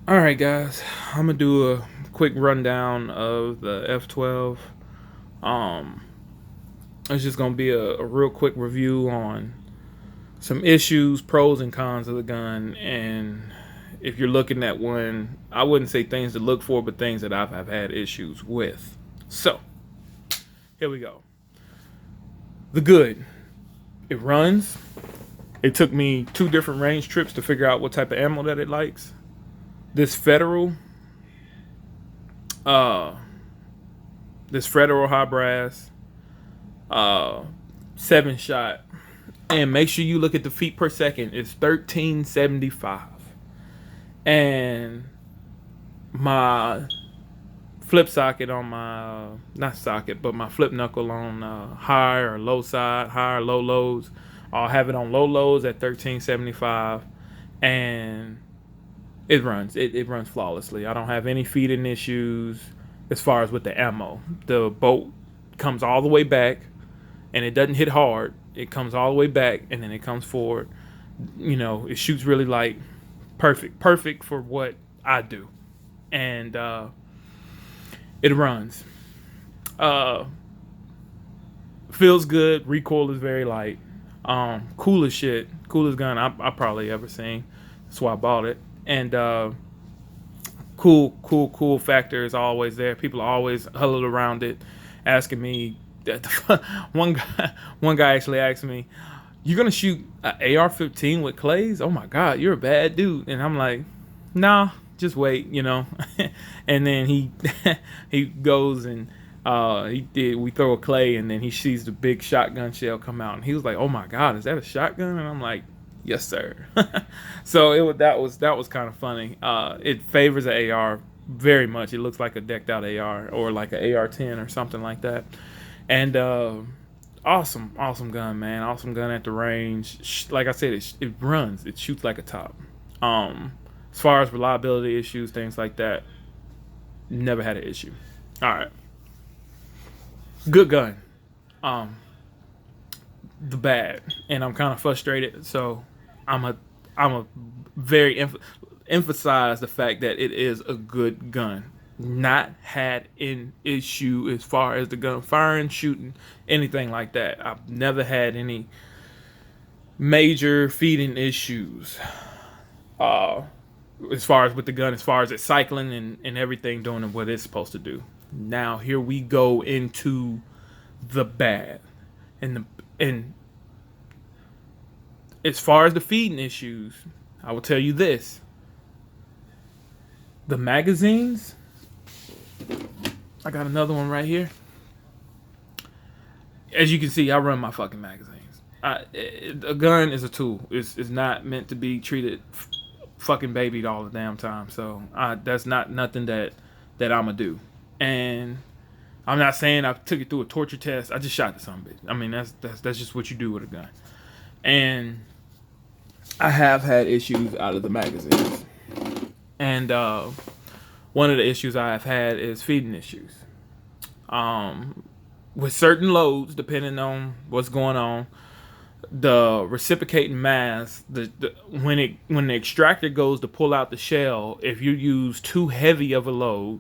All right, guys, I'm gonna do a quick rundown of the F12. Um, it's just gonna be a real quick review on some issues, pros and cons of the gun, and if you're looking at one, I wouldn't say things to look for, but things that I've had issues with. So here we go. The good, it runs. It took me 2 different range trips to figure out what type of ammo that it likes. This Federal uh this Federal high brass, uh 7-shot, and make sure you look at the feet per second. It's 1375, and my flip socket on my not socket but my flip knuckle on high or low side, high or low lows, I'll have it on low lows at 1375, and it runs. It runs flawlessly. I don't have any feeding issues as far as with the ammo. The bolt comes all the way back, and it doesn't hit hard. It comes all the way back, and then it comes forward. You know, it shoots really light. Perfect for what I do, and it runs. Feels good. Recoil is very light. Cool as shit. Coolest gun I probably ever seen. That's why I bought it. And cool factor is always there. People are always huddled around it, asking me. One guy actually asked me, "You're gonna shoot an AR-15 with clays? Oh my god, you're a bad dude." And I'm like, "Nah, just wait, you know." And then he he goes and we throw a clay, and then he sees the big shotgun shell come out, and he was like, "Oh my god, is that a shotgun?" And I'm like, "Yes, sir." So that was kind of funny. It favors an AR very much. It looks like a decked out AR or like an AR-10 or something like that. And awesome gun, man. Awesome gun at the range. Like I said, it runs. It shoots like a top. As far as reliability issues, things like that, never had an issue. All right, good gun. The bad, and I'm kind of frustrated. So I'm a very emphasize the fact that it is a good gun. Not had an issue as far as the gun firing, shooting, anything like that. I've never had any major feeding issues. As far as with the gun, as far as it's cycling and everything doing what it's supposed to do. Now here we go into the bad, and as far as the feeding issues, I will tell you this: the magazines. I got another one right here. As you can see, I run my fucking magazines. A gun is a tool. It's not meant to be treated fucking babied all the damn time. So that's not nothing that I'ma do. And I'm not saying I took it through a torture test. I just shot the son of a bitch. I mean, that's just what you do with a gun. And I have had issues out of the magazines. And one of the issues I have had is feeding issues. With certain loads, depending on what's going on, the reciprocating mass, when the extractor goes to pull out the shell, if you use too heavy of a load,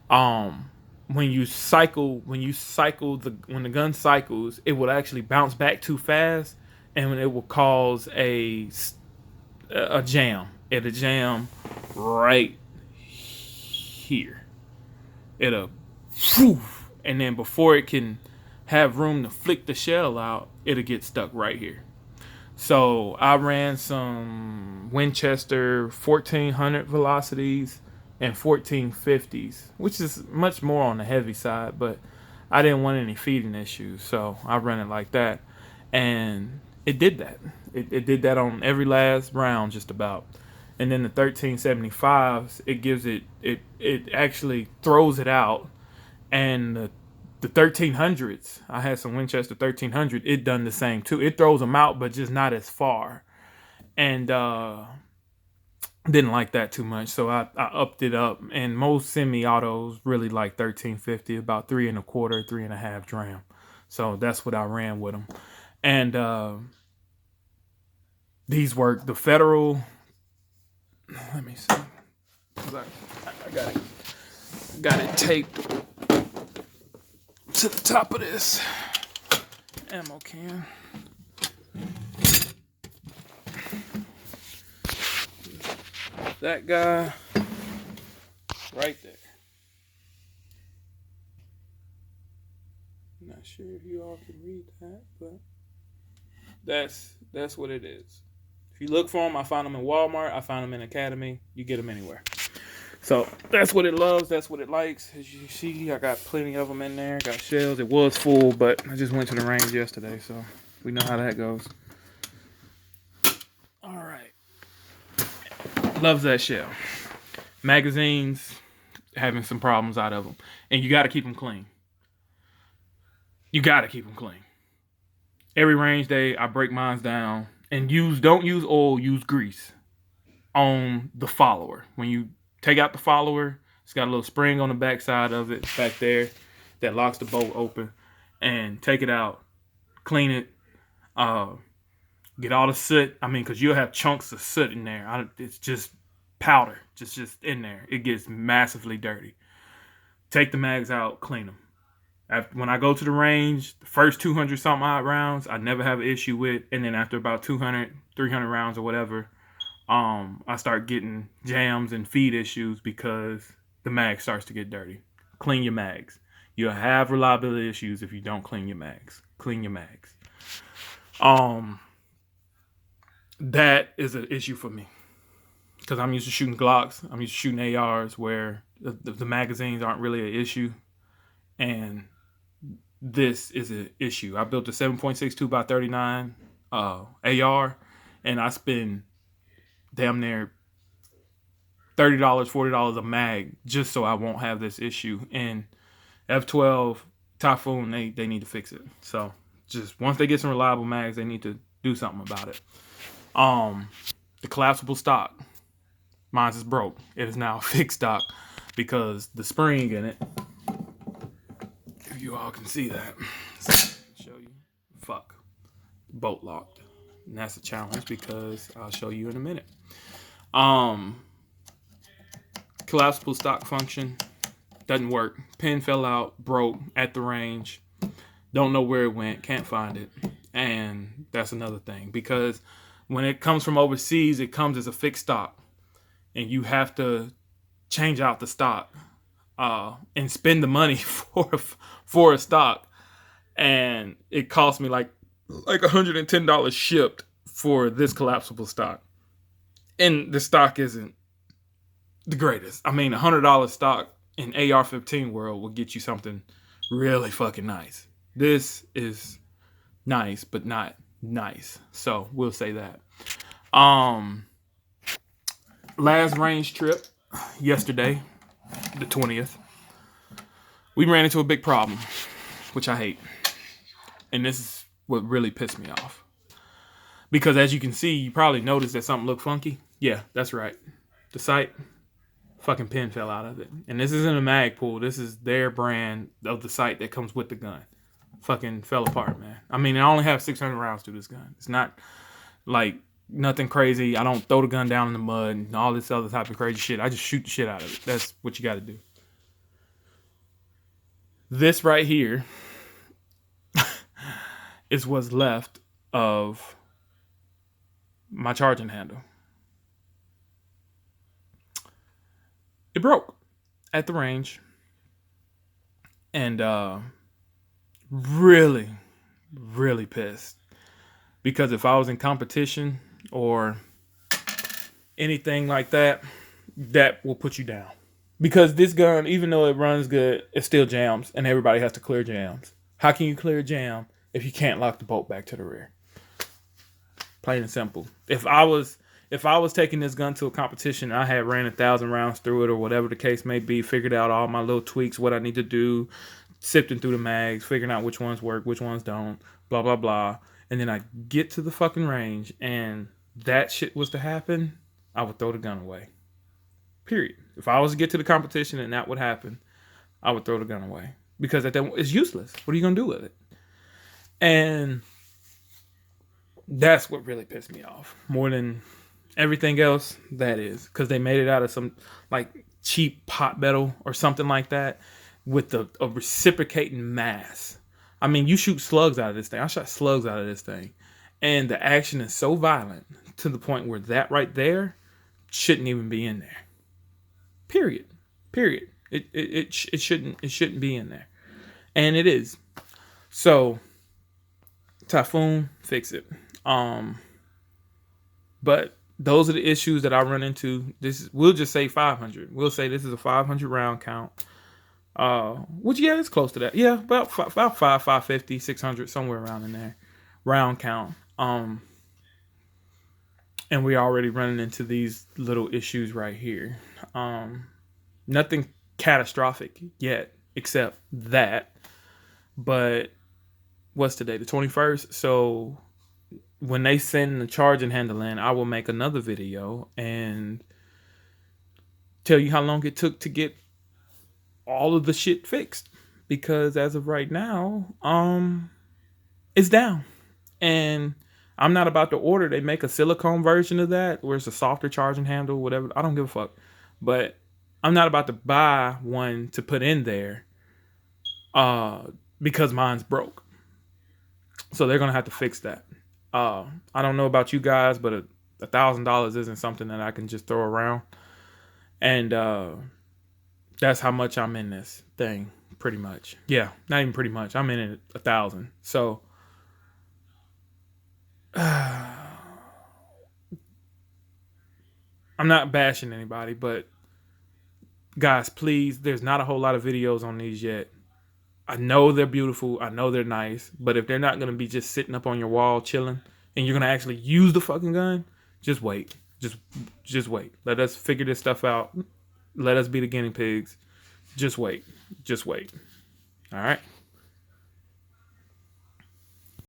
when the gun cycles, it will actually bounce back too fast, and it will cause a jam. It'll jam right here. It'll, and then before it can have room to flick the shell out, it'll get stuck right here. So I ran some Winchester 1400 velocities and 1450s, which is much more on the heavy side, but I didn't want any feeding issues, so I ran it like that, and it did that. It did that on every last round, just about. And then the 1375s, it gives it actually throws it out, and the 1300s, I had some Winchester 1300, it done the same too. It throws them out, but just not as far. And didn't like that too much, so I upped it up. And most semi-autos really like 1350, about 3 1/4, 3.5 dram. So that's what I ran with them. And these work. The Federal, let me see. because I got it taped to the top of this ammo can. That guy right there. I'm not sure if you all can read that, but that's what it is. If you look for them, I found them in Walmart. I found them in Academy. You get them anywhere. So that's what it loves. That's what it likes. As you see, I got plenty of them in there. Got shells. It was full, but I just went to the range yesterday, so we know how that goes. All right. Loves that shell. Magazines, having some problems out of them. And you got to keep them clean. You got to keep them clean. Every range day, I break mine down. And don't use oil, use grease on the follower. When you take out the follower, it's got a little spring on the back side of it, back there, that locks the bolt open. And take it out, clean it, get all the soot. I mean, because you'll have chunks of soot in there. It's just powder, just in there. It gets massively dirty. Take the mags out, clean them. When I go to the range, the first 200 something odd rounds, I never have an issue with. And then after about 200, 300 rounds or whatever, I start getting jams and feed issues because the mag starts to get dirty. Clean your mags. You'll have reliability issues if you don't clean your mags. Clean your mags. That is an issue for me because I'm used to shooting Glocks. I'm used to shooting ARs where the magazines aren't really an issue. And this is an issue. I built a 7.62 by 39 AR, and I spend damn near $30, $40 a mag just so I won't have this issue. And F12, Typhoon, they need to fix it. So just once they get some reliable mags, they need to do something about it. The collapsible stock, mine is broke. It is now a fixed stock because the spring in it, if you all can see that, show you, fuck, bolt locked. And that's a challenge because I'll show you in a minute. Collapsible stock function doesn't work. Pin fell out, broke at the range. Don't know where it went, can't find it. And that's another thing because when it comes from overseas, it comes as a fixed stock. And you have to change out the stock and spend the money for a stock. And it cost me like $110 shipped for this collapsible stock. And the stock isn't the greatest. I mean, $100 stock in AR-15 world will get you something really fucking nice. This is nice, but not nice. So we'll say that. Last range trip yesterday, the 20th, we ran into a big problem, which I hate. And this is what really pissed me off. Because as you can see, you probably noticed that something looked funky. Yeah, that's right. The sight, fucking pin fell out of it. And this isn't a mag pull. This is their brand of the sight that comes with the gun. Fucking fell apart, man. I mean, I only have 600 rounds to this gun. It's not like nothing crazy. I don't throw the gun down in the mud and all this other type of crazy shit. I just shoot the shit out of it. That's what you got to do. This right here is what's left of my charging handle. It broke at the range. And really, really pissed. Because if I was in competition or anything like that, that will put you down. Because this gun, even though it runs good, it still jams, and everybody has to clear jams. How can you clear a jam if you can't lock the bolt back to the rear? Plain and simple. If I was taking this gun to a competition and I had ran 1,000 rounds through it or whatever the case may be, figured out all my little tweaks, what I need to do, sifting through the mags, figuring out which ones work, which ones don't, blah, blah, blah. And then I get to the fucking range and that shit was to happen, I would throw the gun away. Period. If I was to get to the competition and that would happen, I would throw the gun away. Because it's useless. What are you going to do with it? And that's what really pissed me off. More than everything else, that is. Because they made it out of some, like, cheap pot metal or something like that with a reciprocating mass. I mean, you shoot slugs out of this thing. I shot slugs out of this thing. And the action is so violent to the point where that right there shouldn't even be in there. Period. It shouldn't be in there. And it is. So Typhoon, fix it. But those are the issues that I run into. We'll just say 500. We'll say this is a 500 round count. Which, yeah, it's close to that. Yeah, about 550, 600, somewhere around in there. Round count. And we're already running into these little issues right here. Nothing catastrophic yet, except that. But what's today? The 21st. So when they send the charging handle in, I will make another video and tell you how long it took to get all of the shit fixed. Because as of right now, it's down. And I'm not about to order. They make a silicone version of that where it's a softer charging handle, whatever. I don't give a fuck. But I'm not about to buy one to put in there because mine's broke. So they're going to have to fix that. I don't know about you guys, but $1,000 isn't something that I can just throw around. And that's how much I'm in this thing, pretty much. Yeah, not even pretty much. I'm in it 1,000. So I'm not bashing anybody, but guys, please, there's not a whole lot of videos on these yet. I know they're beautiful. I know they're nice. But if they're not going to be just sitting up on your wall chilling and you're going to actually use the fucking gun, just wait. Just wait. Let us figure this stuff out. Let us be the guinea pigs. Just wait. All right.